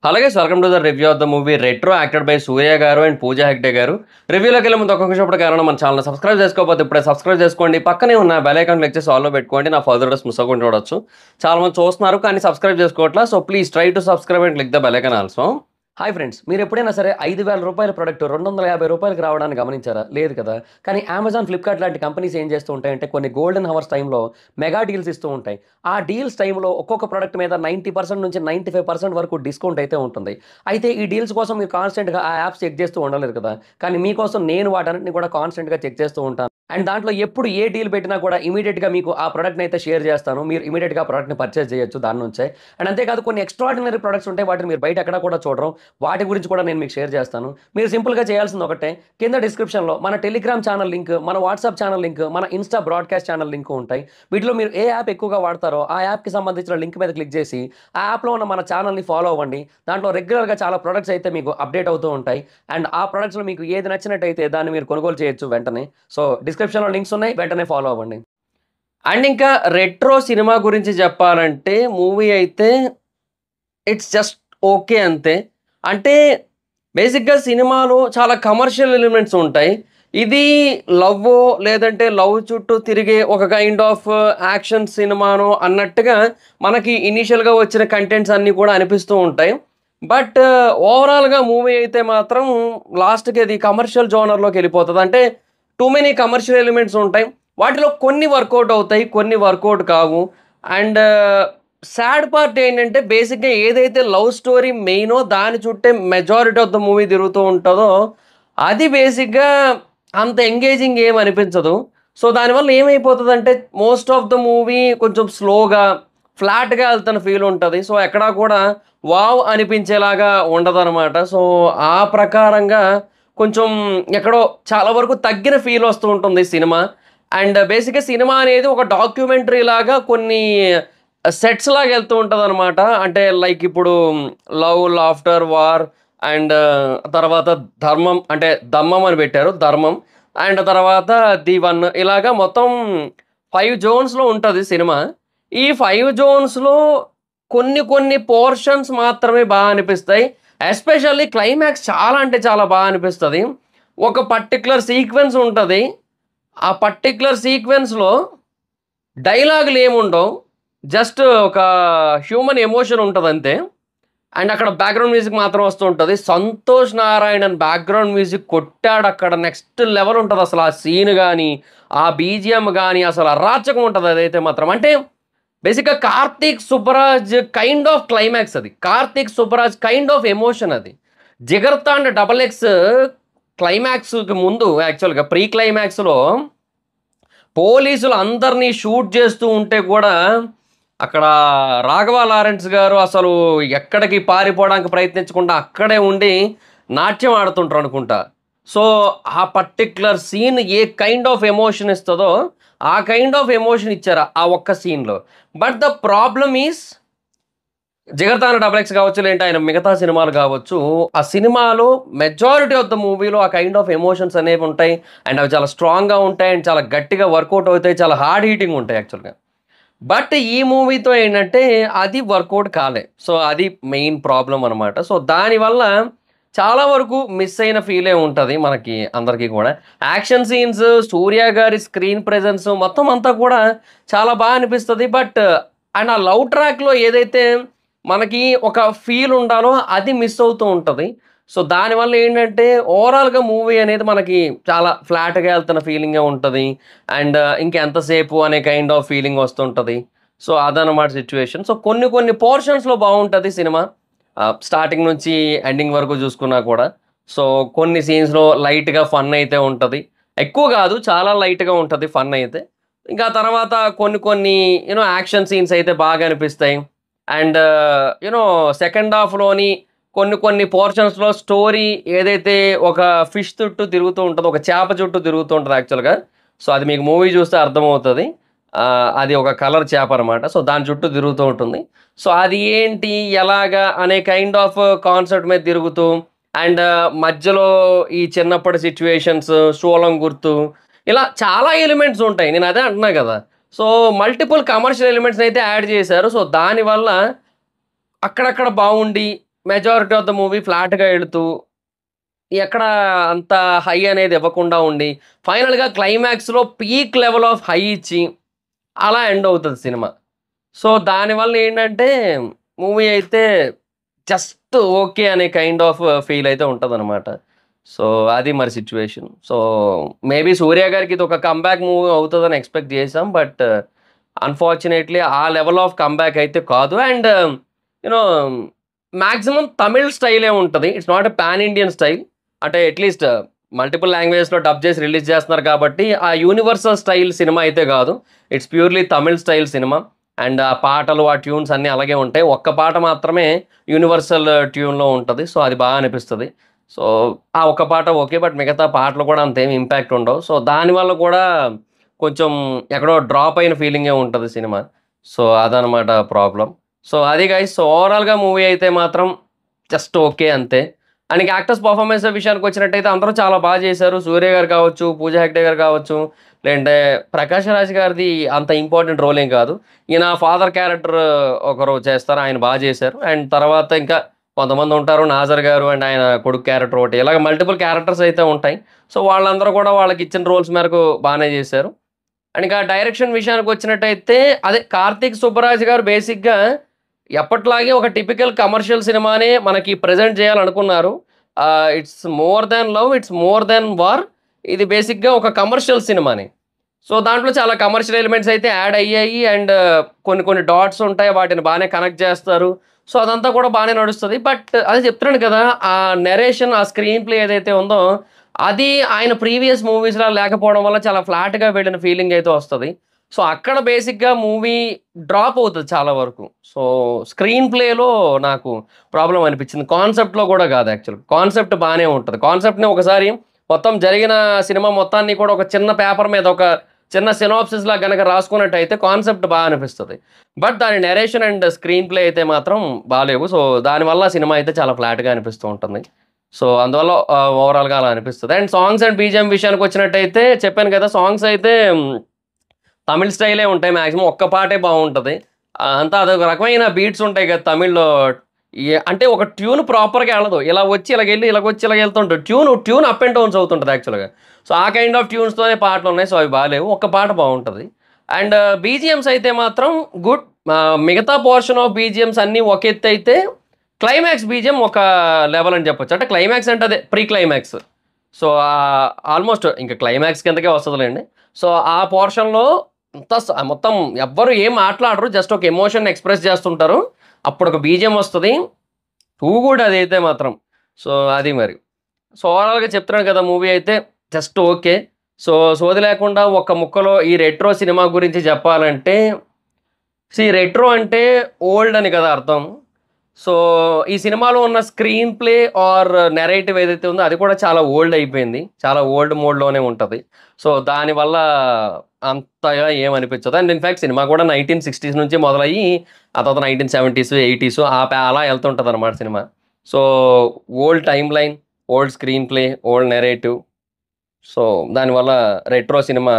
అలాగే welcome to the review of the movie Retro acted by Suriya గారు and Pooja Hegde గారు. రివ్యూలోకి వెళ్ళే ముందు ఒక్కొక్క షోపటి కారణం మన ఛానల్ సబ్స్క్రైబ్ చేసుకోకపోతే ఇప్పుడే సబ్స్క్రైబ్ చేసుకోండి. పక్కనే ఉన్న బెల్ ఐకాన్ క్లిక్ చేసి ఆల్లో పెట్టుకోండి. నా ఫర్దర్ వీడియోస్ మిస్ అవ్వకుండా చూడొచ్చు. చాలా మంది చూస్తున్నారు కానీ సబ్స్క్రైబ్ చేసుకోవట్లా. So please try to subscribe and click the bell icon also. Hi friends, మీరు ఎప్పుడైనా సరే 5,000 రూపాయల ప్రొడక్ట్ 250 రూపాయలకి రావడానికి గమనించారా? లేదు కదా. కానీ అమెజాన్, ఫ్లిప్కార్ట్ లాంటి కంపెనీస్ ఏం చేస్తూ ఉంటాయంటే కొన్ని గోల్డెన్ హవర్స్ టైంలో మెగా డీల్స్ ఇస్తూ ఉంటాయి. ఆ డీల్స్ టైంలో ఒక్కొక్క ప్రొడక్ట్ మీద 90% నుంచి 95% వరకు డిస్కౌంట్ అయితే ఉంటుంది. అయితే ఈ డీల్స్ కోసం మీరు కాన్స్టెంట్గా ఆ యాప్స్ చెక్ చేస్తూ ఉండలేదు కదా. కానీ మీకోసం నేను వాటన్నిటిని కూడా కాన్స్టెంట్గా చెక్ చేస్తూ ఉంటాను. అండ్ దాంట్లో ఎప్పుడు ఏ డీల్ పెట్టినా కూడా ఇమీడియట్గా మీకు ఆ ప్రొడక్ట్ని అయితే షేర్ చేస్తాను. మీరు ఇమీడియట్గా ఆ ప్రొడక్ట్ని పర్చేస్ చేయొచ్చు దాని నుంచే. అండ్ అంతేకాదు కొన్ని ఎక్స్ట్రాడినరీ ప్రొడక్ట్స్ ఉంటాయి, వాటిని మీరు బయట ఎక్కడ కూడా చూడరు. వాటి గురించి కూడా నేను మీకు షేర్ చేస్తాను. మీరు సింపుల్గా చేయాల్సింది ఒకటే, కింద డిస్క్రిప్షన్లో మన టెలిగ్రామ్ ఛానల్ లింక్, మన వాట్సాప్ ఛానల్ లింక్, మన ఇన్స్టా బ్రాడ్కాస్ట్ ఛానల్ లింక్ ఉంటాయి. వీటిలో మీరు ఏ యాప్ ఎక్కువగా వాడతారో ఆ యాప్కి సంబంధించిన లింక్ మీద క్లిక్ చేసి ఆ యాప్లో ఉన్న మన ఛానల్ని ఫాలో అవ్వండి. దాంట్లో రెగ్యులర్గా చాలా ప్రొడక్ట్స్ అయితే మీకు అప్డేట్ అవుతూ ఉంటాయి. అండ్ ఆ ప్రొడక్ట్స్లో మీకు ఏది నచ్చినట్టయితే దాన్ని మీరు కొనుగోలు చేయొచ్చు వెంటనే. సో డిస్క్రిప్షన్లో లింక్స్ ఉన్నాయి, వెంటనే ఫాలో అవ్వండి. అండ్ ఇంకా రెట్రో సినిమా గురించి చెప్పాలంటే మూవీ అయితే ఇట్స్ జస్ట్ ఓకే అంతే. అంటే బేసిక్‌గా సినిమాలో చాలా కమర్షియల్ ఎలిమెంట్స్ ఉంటాయి. ఇది లవ్వో లేదంటే లవ్ చుట్టూ తిరిగే ఒక కైండ్ ఆఫ్ యాక్షన్ సినిమానో అన్నట్టుగా మనకి ఇనీషియల్‌గా వచ్చిన కంటెంట్స్ అన్నీ కూడా అనిపిస్తూ ఉంటాయి. బట్ ఓవరాల్‌గా మూవీ అయితే మాత్రం లాస్ట్‌కి అది కమర్షియల్ జోనర్‌లోకి వెళ్ళిపోతది. అంటే టూ మెనీ కమర్షియల్ ఎలిమెంట్స్ ఉంటాయి. వాటిలో కొన్ని వర్కౌట్ అవుతాయి, కొన్ని వర్కౌట్ కావు. అండ్ సాడ్ పార్ట్ ఏంటంటే బేసిక్‌గా ఏదైతే లవ్ స్టోరీ మెయినో దాని చుట్టే మెజారిటీ ఆఫ్ ద మూవీ తిరుగుతూ ఉంటదో, అది బేసిక్‌గా అంత ఎంగేజింగ్ ఏమి అనిపించదు. సో, దానివల్ల ఏమైపోతదంటే మోస్ట్ ఆఫ్ ద మూవీ కొంచెం స్లోగా, ఫ్లాట్‌గా ఎళ్తున్న ఫీల్ ఉంటది. సో, ఎక్కడా కూడా వావ్ అనిపించేలాగా ఉండదనమాట. సో, ఆ ప్రకారంగా కొంచెం ఎక్కడో చాలా వరకు తగ్గిన ఫీల్ వస్తూ ఉంటుంది సినిమా. అండ్ బేసిక్‌గా సినిమా అనేది ఒక డాక్యుమెంటరీ లాగా కొన్ని సెట్స్ లాగా వెళ్తూ ఉంటదనమాట. అంటే లైక్ ఇప్పుడు 'లవ్, లాఫ్టర్, వార్' అండ్ తర్వాత 'ధర్మం' అంటే 'దమ్మం' అని పెట్టారు 'ధర్మం' అండ్ తర్వాత 'ది వన్' ఇలాగా మొత్తం 5 జోన్స్‌లో ఉంటది సినిమా. ఈ 5 జోన్స్‌లో కొన్ని కొన్ని పోర్షన్స్ మాత్రమే అనిపిస్తాయి. ఎస్పెషల్లీ క్లైమాక్స్ చాలా అంటే చాలా అనిపిస్తది. ఒక పర్టిక్యులర్ సీక్వెన్స్ ఉంటది. ఆ పర్టిక్యులర్ సీక్వెన్స్‌లో డైలాగులేముండవు. జస్ట్ ఒక హ్యూమన్ ఎమోషన్ ఉంటదంతే. అండ్ అక్కడ బ్యాక్‌గ్రౌండ్ మ్యూజిక్ మాత్రం వస్తూ ఉంటది. 'సంతోష్ నారాయణన్' బ్యాక్‌గ్రౌండ్ మ్యూజిక్ కొట్టాడక్కడ నెక్స్ట్ లెవెల్ ఉంటదసల. ఆ సీన్ గాని, ఆ బీజీఎం గాని అసలు అరాచకం ఉంటది అదైతే మాత్రం. అంటే బేసిక్‌గా 'Karthik Subbaraj' kind of climax అది. 'Karthik Subbaraj' kind of emotion అది. 'జిగర్తాండ్ డబల్ ఎక్స్' క్లైమాక్స్‌కి ముందు యాక్చువల్‌గా ప్రీ క్లైమాక్స్‌లో పోలీసులు అందరిని షూట్ చేస్తూ ఉంటే కూడా అక్కడ రాఘవ లారెన్స్ గారు అసలు ఎక్కడికి పారిపోవడానికి ప్రయత్నించకుండా అక్కడే ఉండి నాట్యం ఆడుతుంటారు అనుకుంటా. సో, ఆ పర్టిక్యులర్ సీన్ ఏ కైండ్ ఆఫ్ ఎమోషన్ ఇస్తదో ఆ కైండ్ ఆఫ్ ఎమోషన్ ఇచ్చారు ఆ ఒక్క సీన్‌లో. But the problem is 'Jigarthanda Double X' కావచ్చు, లేదంటే ఆయన మిగతా సినిమాలు కావచ్చు. ఆ సినిమాలో మెజారిటీ ఆఫ్ ద మూవీలో ఆ కైండ్ ఆఫ్ ఎమోషన్స్ అనేవి ఉంటాయి. అండ్ అవి చాలా స్ట్రాంగ్‌గా ఉంటాయి. అండ్ చాలా గట్టిగా వర్కౌట్ అవుతాయి. చాలా హార్డ్ హీటింగ్ ఉంటాయి యాక్చువల్‌గా. బట్ ఈ మూవీతో ఏంటంటే అది వర్కౌట్ కాలే. సో, అది మెయిన్ ప్రాబ్లమ్ అనమాట. సో, దానివల్ల చాలా వరకు మిస్ అయిన ఫీలే ఉంటది మనకి అందరికీ కూడా. యాక్షన్ సీన్స్, సూర్య గారి స్క్రీన్ ప్రెజెన్స్ మొత్తం అంతా కూడా చాలా అనిపిస్తది. బట్ అండ్ ఆ లవ్ ట్రాక్‌లో ఏదైతే మనకి ఒక ఫీల్ ఉండాలో అది మిస్ అవుతూ ఉంటది. సో, దానివల్ల ఏంటంటే ఓవరాల్‌గా మూవీ అనేది మనకి చాలా ఫ్లాట్‌గా ఎళ్తున్న ఫీలింగే ఉంటది. అండ్ ఇంకెంతసేపు అనే కైండ్ ఆఫ్ ఫీలింగ్ వస్తుంటది. సో, అదనమాట సిట్యుయేషన్. సో, కొన్ని కొన్ని పోర్షన్స్‌లో బావుంటది సినిమా. స్టార్టింగ్ నుంచి ఎండింగ్ వరకు చూసుకున్నా కూడా. సో, కొన్ని సీన్స్‌లో లైట్‌గా ఫన్ అయితే ఉంటది. ఎక్కువ కాదు, చాలా లైట్‌గా ఉంటది ఫన్ అయితే. ఇంకా తర్వాత కొన్ని కొన్ని యాక్షన్ సీన్స్ అయితే బాగా అనిపిస్తాయి. అండ్ సెకండ్ హాఫ్‌లోని కొన్ని కొన్ని పోర్షన్స్‌లో స్టోరీ ఏదైతే ఒక ఫిష్ చుట్టూ తిరుగుతూ ఉంటదో, ఒక చేప చుట్టూ తిరుగుతూ ఉంటది యాక్చువల్‌గా. సో, అది మీకు మూవీ చూస్తే అర్థమవుతది. అది ఒక కలర్ చేప అనమాట. సో, దాని చుట్టూ తిరుగుతూ ఉంటుంది. సో, అది ఏంటి, ఎలాగా అనే కైండ్ ఆఫ్ కాన్సెప్ట్ మీద తిరుగుతూ అండ్ మధ్యలో ఈ చిన్నప్పటి సిట్యుయేషన్స్, శూలం గుర్తు ఇలా చాలా ఎలిమెంట్స్ ఉంటాయి. నేను అదే అంటున్నా గదా. సో, మల్టిపుల్ కమర్షియల్ ఎలిమెంట్స్‌నైతే యాడ్ చేశారు. సో, దానివల్ల అక్కడక్కడ బావుండి మెజారిటీ ఆఫ్ ద మూవీ ఫ్లాట్‌గా ఎళ్తూ, ఎక్కడ అంత హై అనేది ఇవ్వకుండా ఉండి, ఫైనల్‌గా క్లైమాక్స్‌లో పీక్ లెవెల్ ఆఫ్ హై ఇచ్చి, అలా ఎండ్ అవుతది సినిమా. సో, దానివల్ల ఏంటంటే, మూవీ అయితే జస్ట్ ఓకే అనే కైండ్ ఆఫ్ ఫీల్ అయితే ఉంటదనమాట. సో, అది మరి సిట్యుయేషన్. సో, మేబీ 'సూర్య' గారికి ఇదొక కమ్‌బ్యాక్ మూవీ అవుతదని ఎక్స్‌పెక్ట్ చేసాం. బట్ అన్‌ఫార్చునేట్‌లీ ఆ లెవెల్ ఆఫ్ కమ్‌బ్యాక్ అయితే కాదు. And you know maximum Tamil స్టైలే ఉంటది. It's not a pan Indian style. అంటే అట్‌లీస్ట్ మల్టిపుల్ లాంగ్వేజెస్‌లో డబ్ చేసి రిలీజ్ చేస్తున్నారు కాబట్టి, ఆ యూనివర్సల్ స్టైల్ సినిమా అయితే గాదు. It's purely Tamil style cinema. And ఆ పాటలు, ఆ ట్యూన్స్ అన్నీ అలాగే ఉంటాయి. ఒక్క పాట మాత్రమే యూనివర్సల్ ట్యూన్‌లో ఉంటది. సో, అది బాగా అనిపిస్తది. సో, ఆ ఒక్క పాట ఓకే. బట్ మిగతా పాటలు కూడా అంతేమి ఇంపాక్ట్ ఉండవు. సో, దానివల్ల కూడా కొంచెం ఎక్కడో డ్రాప్ అయిన ఫీలింగే ఉంటది సినిమా. సో, అదనమాట ప్రాబ్లమ్. సో, అది గైస్. సో, ఓవరాల్‌గా మూవీ అయితే మాత్రం జస్ట్ ఓకే అంతే. అండ్ ఇంక యాక్టర్స్ పెర్ఫార్మన్స్ విషయానికొచ్చినట్టయితే అందరూ చాలా బా చేశారు. 'సూర్య' గారు కావచ్చు, 'పూజా హెగ్డే' గారు కావచ్చు, లేదంటే 'ప్రకాష్ రాజ్' గారిది అంత ఇంపార్టెంట్ రోల్ ఏం కాదు. ఈయన ఫాదర్ క్యారెక్టర్ ఒకరు చేస్తారు. ఆయన బా చేశారు. అండ్ తర్వాత ఇంకా కొంతమందుంటారు. 'నాజర్' గారు అండ్ ఆయన కొడుకు క్యారెక్టర్ ఒకటి. ఇలాగ మల్టిపుల్ క్యారెక్టర్స్ అయితే ఉంటాయి. సో, వాళ్ళందరూ కూడా వాళ్ళకిచ్చిన రోల్స్ మేరకు బానే చేశారు. అండ్ ఇంకా డైరెక్షన్ విషయానికొచ్చినట్టయితే అదే 'కార్తీక్ సుబ్బరాజ్' గారు బేసిక్‌గా ఎప్పట్లాగే ఒక టిపికల్ కమర్షియల్ సినిమానే మనకి ప్రెజెంట్ చేయాలనుకున్నారు. It's more than love, it's more than war. ఇది బేసిక్‌గా ఒక కమర్షియల్ సినిమానే. సో, దాంట్లో చాలా కమర్షియల్ ఎలిమెంట్స్ అయితే యాడ్ అయ్యాయి. అండ్ కొన్ని కొన్ని డాట్స్ ఉంటాయి. వాటిని బానే కనెక్ట్ చేస్తారు. సో, అదంతా కూడా బానే నడుస్తది. బట్ అదే చెప్తున్నాను కదా! ఆ నరేషన్, ఆ స్క్రీన్ ప్లే ఏదైతే ఉందో, అది ఆయన ప్రీవియస్ మూవీస్‌లా లేకపోవడం వల్ల చాలా ఫ్లాట్‌గా వెళ్ళిన ఫీలింగ్ అయితే వస్తది. సో, అక్కడ బేసిక్‌గా మూవీ డ్రాప్ అవుతది చాలా వరకు. సో, స్క్రీన్ ప్లేలో నాకు ప్రాబ్లమ్ అనిపించింది. కాన్సెప్ట్‌లో కూడా కాదు యాక్చువల్‌గా. కాన్సెప్ట్ బానే ఉంటది. కాన్సెప్ట్‌ని ఒకసారి మొత్తం జరిగిన సినిమా మొత్తాన్ని కూడా ఒక చిన్న పేపర్ మీద ఒక చిన్న సినాప్సిస్‌లా గనక రాసుకున్నట్టయితే కాన్సెప్ట్ బా అనిపిస్తది. బట్ దాని నరేషన్ అండ్ స్క్రీన్ ప్లే అయితే మాత్రం బాలేవు. సో, దానివల్ల సినిమా అయితే చాలా ఫ్లాట్‌గా అనిపిస్తూ ఉంటుంది. సో, అందువల్ల ఓవరాల్‌గా అలా అనిపిస్తది. అండ్ సాంగ్స్ అండ్ బీజీఎం విషయానికొచ్చినట్టయితే చెప్పాను కదా! సాంగ్స్ అయితే తమిళ్ స్టైలే ఉంటాయి మాక్సిమం. ఒక్క పాటే బావుంటది. అంతా అదొక రకమైన బీట్స్ ఉంటాయి కదా! తమిళ్‌లో. అంటే ఒక ట్యూన్ ప్రాపర్‌గా ఎళ్ళదు. ఇలా వచ్చి ఇలాగెళ్ళి, ఇలాగొచ్చి ఇలాగెళ్తుంటది. ట్యూన్ అప్ అండ్ డౌన్స్ అవుతుంటది యాక్చువల్‌గా. సో, ఆ కైండ్ ఆఫ్ ట్యూన్స్‌తోనే పాటలున్నాయి. సో, అవి బాలేవు. ఒక్క పాట బావుంటది. అండ్ బీజీఎమ్స్ అయితే మాత్రం గుడ్. మిగతా పోర్షన్ ఆఫ్ బీజీఎమ్స్ అన్నీ ఒక ఎత్తయితే, క్లైమాక్స్ బీజీఎం ఒక లెవెల్ అని చెప్పొచ్చు. అంటే క్లైమాక్స్ అంటే అదే ప్రీ క్లైమాక్స్. సో, ఆల్‌మోస్ట్ ఇంక క్లైమాక్స్ కిందకే వస్తదిలెండి. సో, ఆ పోర్షన్‌లో అంతా మొత్తం ఎవ్వరు ఏం మాట్లాడరు. జస్ట్ ఒక ఎమోషన్‌ని ఎక్స్‌ప్రెస్ చేస్తుంటారు. అప్పుడొక బీజీఎం వస్తది. గుడ్ అదైతే మాత్రం. సో, అది మరి. సో, ఓవరాల్‌గా చెప్తున్నాను కదా! మూవీ అయితే జస్ట్ ఓకే. సో, సోది లేకుండా ఒక ముక్కలో ఈ రెట్రో సినిమా గురించి చెప్పాలంటే, రెట్రో అంటే ఓల్డ్ అని కదా అర్థం. సో, ఈ సినిమాలో ఉన్న స్క్రీన్ ప్లే ఆర్ నరేటివ్ ఏదైతే ఉందో అది కూడా చాలా ఓల్డ్ అయిపోయింది. చాలా ఓల్డ్ మోడ్‌లోనే ఉంటది. సో, దానివల్ల అంతగా ఏమనిపించదు. అండ్ ఇన్‌ఫాక్ట్ సినిమా కూడా 1960స్ నుంచి మొదలయ్యి, ఆ తర్వాత 1970స్, 80స్ అలా ఎళ్తుంటదనమాట సినిమా. So, old timeline, old screenplay, old narrative. So, దానివల్ల రెట్రో సినిమా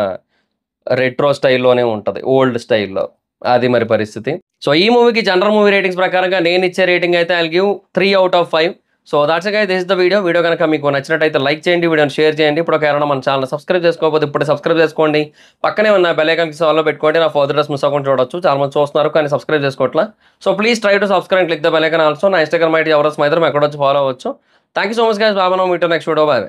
రెట్రో స్టైల్‌లోనే ఉంటది. ఓల్డ్ స్టైల్‌లో. అది మరి పరిస్థితి. సో, ఈ మూవీకి జనరల్ మూవీ రేటింగ్స్ ప్రకారంగా నేనిచ్చే రేటింగ్ అయితే I'll give 3/5. So, thoughts it guys. This is the video. Video గనక మీకు నచ్చినట్టయితే లైక్ చేయండి. వీడియోని షేర్ చేయండి. ఇప్పుడు ఎవరైనా మన ఛానెల్‌ని సబ్స్క్రైబ్ చేసుకోకపోతే ఇప్పుడే సబ్స్క్రైబ్ చేసుకోండి. పక్కనే ఉన్న బెల్ ఐకాన్ ఆల్‌లో పెట్టుకోండి. నా ఫర్దర్ వీడియోస్ మిస్ అవ్వకుండా చూడొచ్చు. చాలా మంది చూస్తున్నారు కానీ సబ్స్క్రైబ్ చేసుకోవట్లా. So, please try to subscribe and click the bell icon also. నా ఇన్‌స్టాగ్రామ్ ఐడీ ఎవరస్ మైదర్ ఎక్కడొచ్చి ఫాలో అవ్వచ్చు. Thank you so much guys. Bye. Meet next video. Bye.